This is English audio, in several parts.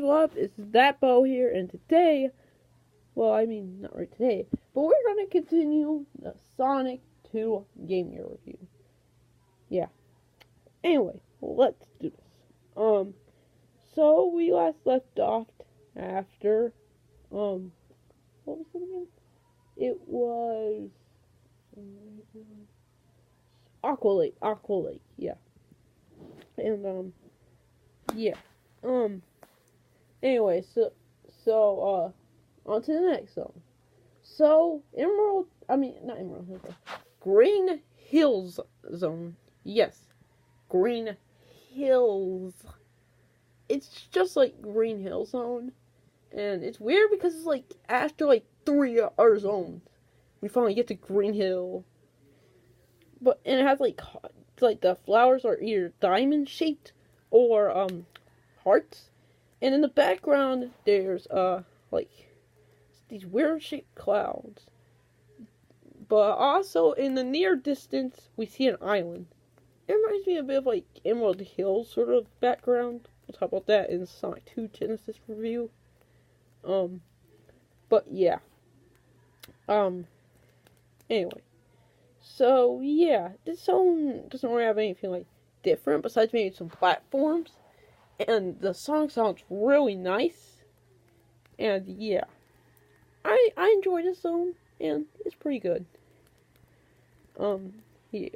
what up? It's that Bo here, and today, well, I mean, not right today, but we're gonna continue the Sonic 2 Game Gear review. Yeah. Anyway, let's do this. So we last left off after, what was it again? It was Aqua Lake, yeah. And, yeah. Anyway, so, on to the next zone. So, not Emerald Hill, Green Hills Zone. Yes, Green Hills. It's just like Green Hill Zone. And it's weird because it's like, after like 3 other zones, we finally get to Green Hill. And it has like the flowers are either diamond shaped or, hearts. And in the background, there's, like, these weird shaped clouds. But also, in the near distance, we see an island. It reminds me a bit of, like, Emerald Hill sort of background. We'll talk about that in Sonic 2 Genesis review. But yeah. Anyway. So, yeah. This zone doesn't really have anything, like, different, besides maybe some platforms. And the song sounds really nice. And yeah. I enjoy this zone. And it's pretty good. Yeah.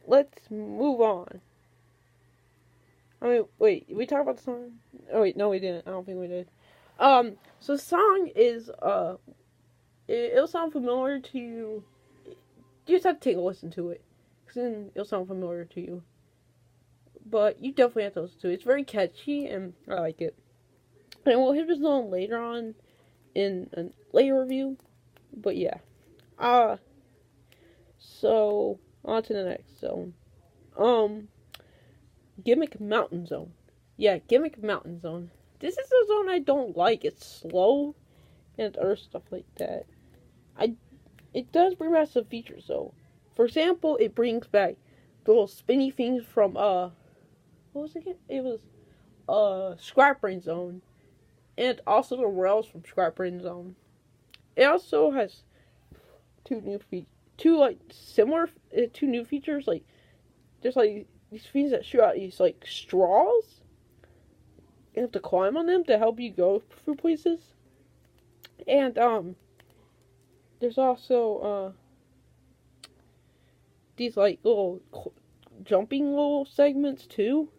Let's move on. I mean, wait, did we talk about the song? Oh wait, no we didn't. I don't think we did. So the song is, it'll sound familiar to you. You just have to take a listen to it. Because then it'll sound familiar to you. But you definitely have to listen to it. It's very catchy, and I like it. And we'll hit this zone later on in a later review. But yeah. So, on to the next zone. Gimmick Mountain Zone. Yeah, Gimmick Mountain Zone. This is a zone I don't like. It's slow, and other stuff like that. It does bring back some features, though. For example, it brings back the little spinny things from, what was it again? It was, Scrap Brain Zone. And also the rails from Scrap Brain Zone. It also has two new features. Like, there's like these things that shoot out these like straws. You have to climb on them to help you go through places. And there's also these like little jumping little segments too.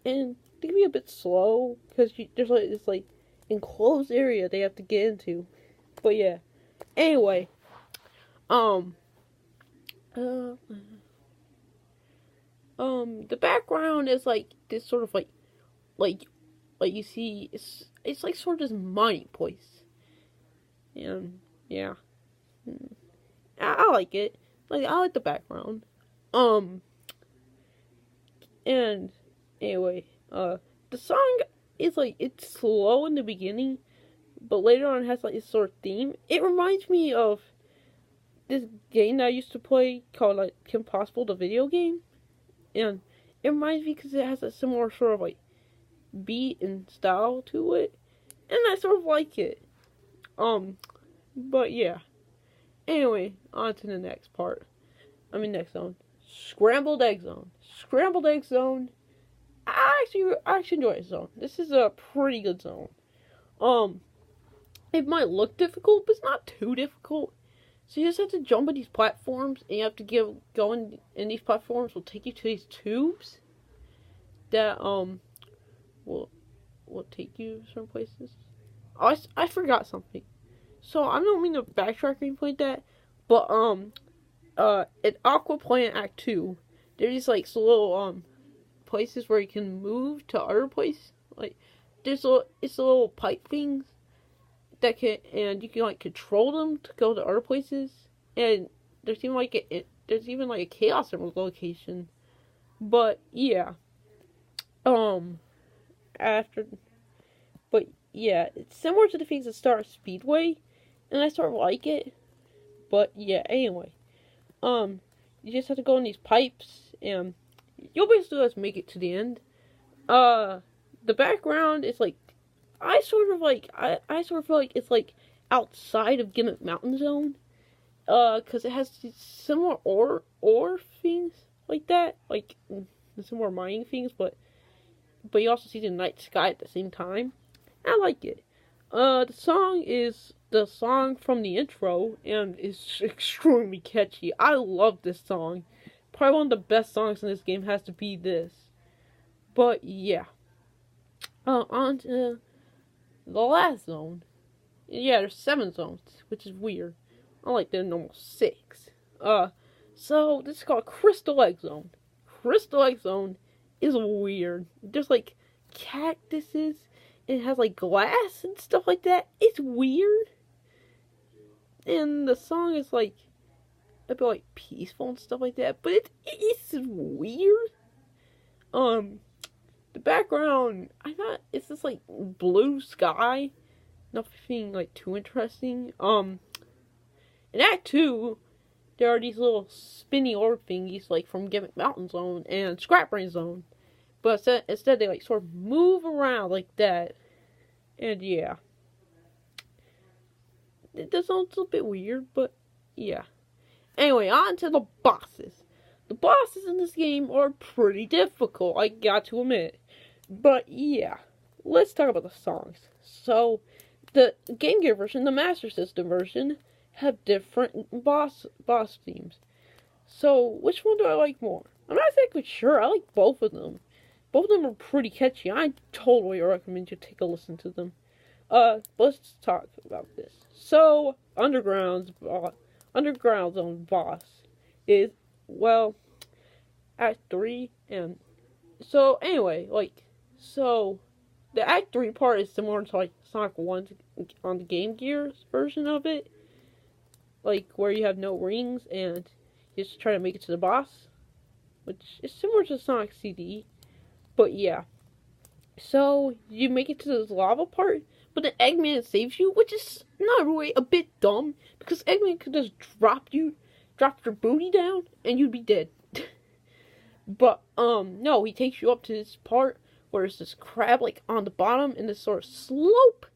And they can be a bit slow because there's like this like enclosed area they have to get into. But yeah. Anyway, the background is like this sort of like you see it's like sort of this mining place. And yeah. I like it. Like, I like the background. And anyway, the song is like, it's slow in the beginning, but later on it has like this sort of theme. It reminds me of this game that I used to play called like Kim Possible, the video game. And it reminds me because it has a similar sort of like beat and style to it. And I sort of like it. But yeah. Anyway, on to the next part. Next zone. Scrambled Egg Zone. Scrambled Egg Zone. I actually enjoy this zone. This is a pretty good zone. It might look difficult, but it's not too difficult. So you just have to jump on these platforms, and you have to go in these platforms will take you to these tubes that, will take you some places. Oh, I forgot something. So, I don't mean to backtrack or anything like that, but, at Aqua Planet Act 2, there's these, like, little, places where you can move to other places. Like, it's little pipe things and you can, like, control them to go to other places. And there's even, like, a Chaos Emerald location. But, yeah. But, yeah, it's similar to the things that Star Speedway, and I sort of like it. But, yeah, anyway. You just have to go in these pipes, and you'll basically just make it to the end. The background is like, I sort of feel like it's like outside of Gimmick Mountain Zone. Cause it has similar ore things like that, like similar mining things, but you also see the night sky at the same time. I like it. The song is the song from the intro, and it's extremely catchy. I love this song. Probably one of the best songs in this game has to be this. But yeah. On to the last zone. Yeah, there's 7 zones, which is weird. Unlike the normal 6. So this is called Crystal Egg Zone. Crystal Egg Zone is weird. There's like cactuses. It has like glass and stuff like that. It's weird. And the song is like a bit like peaceful and stuff like that. But it's weird. The background, it's just like blue sky. Nothing like too interesting. In Act 2, there are these little spinny orb thingies like from Gimmick Mountain Zone and Scrap Brain Zone. But instead they like sort of move around like that. And yeah. The zone's a bit weird, but yeah. Anyway, on to the bosses. The bosses in this game are pretty difficult, I got to admit. But yeah, let's talk about the songs. So, the Game Gear version, the Master System version, have different boss themes. So, which one do I like more? I'm not exactly sure. I like both of them. Both of them are pretty catchy. I totally recommend you take a listen to them. Let's talk about this. So, Underground Zone boss is, well, Act 3, and so anyway, the Act 3 part is similar to like Sonic 1 on the Game Gear's version of it, like where you have no rings and you just try to make it to the boss, which is similar to Sonic CD, but yeah. So you make it to this lava part, but then Eggman saves you, which is not really a bit dumb, because Eggman could just drop your booty down, and you'd be dead. But, no, he takes you up to this part where there's this crab, like, on the bottom in this sort of slope,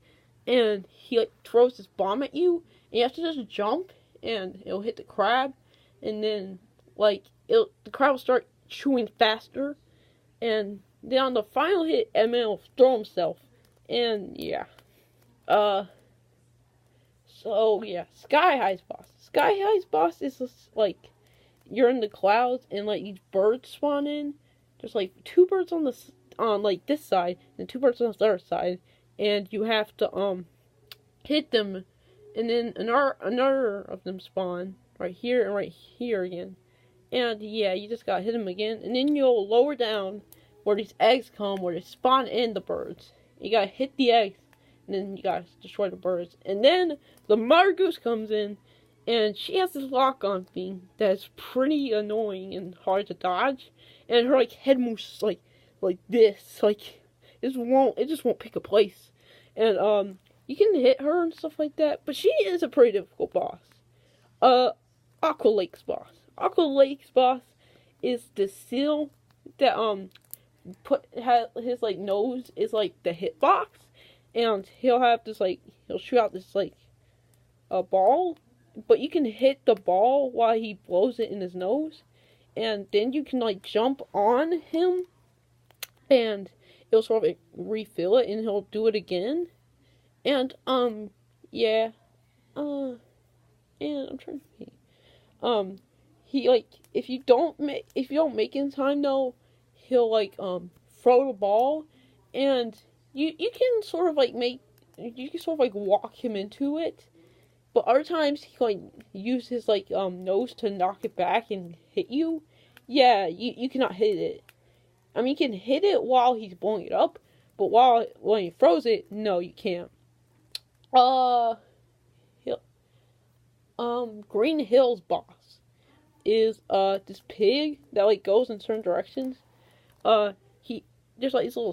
and he, like, throws this bomb at you, and you have to just jump, and it'll hit the crab, and then, like, the crab will start chewing faster, and then on the final hit, Eggman will throw himself, and, yeah. So, yeah, Sky High's boss. Sky High's boss is just, like, you're in the clouds, and, like, these birds spawn in. There's, like, 2 birds on like, this side, and 2 birds on the other side, and you have to, hit them, and then another of them spawn, right here and right here again. And, yeah, you just gotta hit them again, and then you'll lower down where these eggs come, where they spawn in the birds. You gotta hit the eggs, and then you gotta destroy the birds. And then the Mother Goose comes in, and she has this lock-on thing that's pretty annoying and hard to dodge. And her, like, head moves, like this. Like, it just won't pick a place. And, you can hit her and stuff like that. But she is a pretty difficult boss. Aqua Lake's boss. Aqua Lake's boss is the seal that, his, like, nose is, like, the hitbox. And he'll have this, like, he'll shoot out this, like, a ball. But you can hit the ball while he blows it in his nose. And then you can, like, jump on him. And it'll sort of, like, refill it. And he'll do it again. And, yeah. And I'm trying to think. He, like, if you don't make it in time, though, he'll, like, throw the ball. And you can sort of, like, walk him into it. But other times, he, like, use his, like, nose to knock it back and hit you. Yeah, you cannot hit it. I mean, you can hit it while he's blowing it up. But when he throws it, no, you can't. Green Hill's boss is, this pig that, like, goes in certain directions. There's, like, this little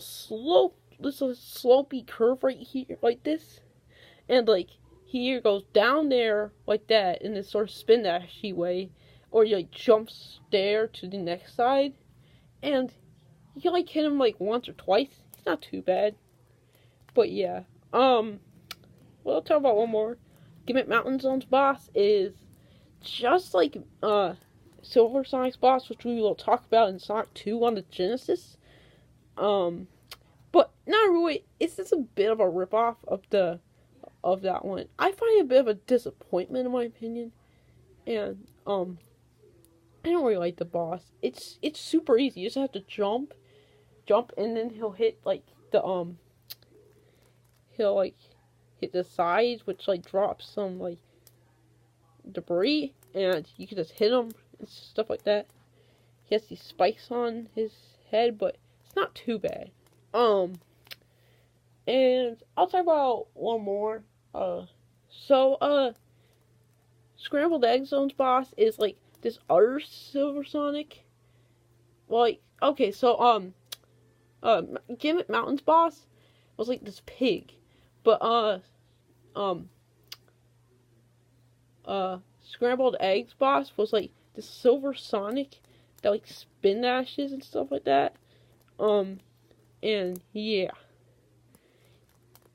slopey curve right here, like this. And, like, he either goes down there like that in this sort of spin dashy way, or he, like, jumps there to the next side, and you like hit him like once or twice. He's not too bad. But yeah. Well, I'll talk about one more. Gimmick Mountain Zone's boss is just like Silver Sonic's boss, which we will talk about in Sonic 2 on the Genesis. But not really. It's just a bit of a ripoff of that one. I find it a bit of a disappointment in my opinion. And I don't really like the boss. It's super easy. You just have to jump, and then he'll hit like the he'll like hit the sides, which like drops some like debris, and you can just hit him and stuff like that. He has these spikes on his head, but it's not too bad. And I'll talk about one more. Scrambled Egg Zone's boss is like this other Silver Sonic. Like, okay, so Gimmick Mountain's boss was like this pig, but Scrambled Eggs boss was like this Silver Sonic that like spin dashes and stuff like that. And yeah,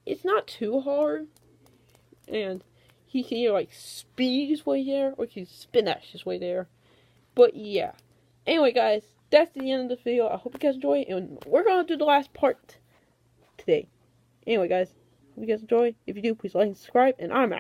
it's not too hard, and he can either like speed his way there or he can spin dash his way there. But yeah, anyway guys, that's the end of the video. I hope you guys enjoy, and we're gonna do the last part today. Anyway guys, hope you guys enjoy. If you do, please like and subscribe, and I'm out.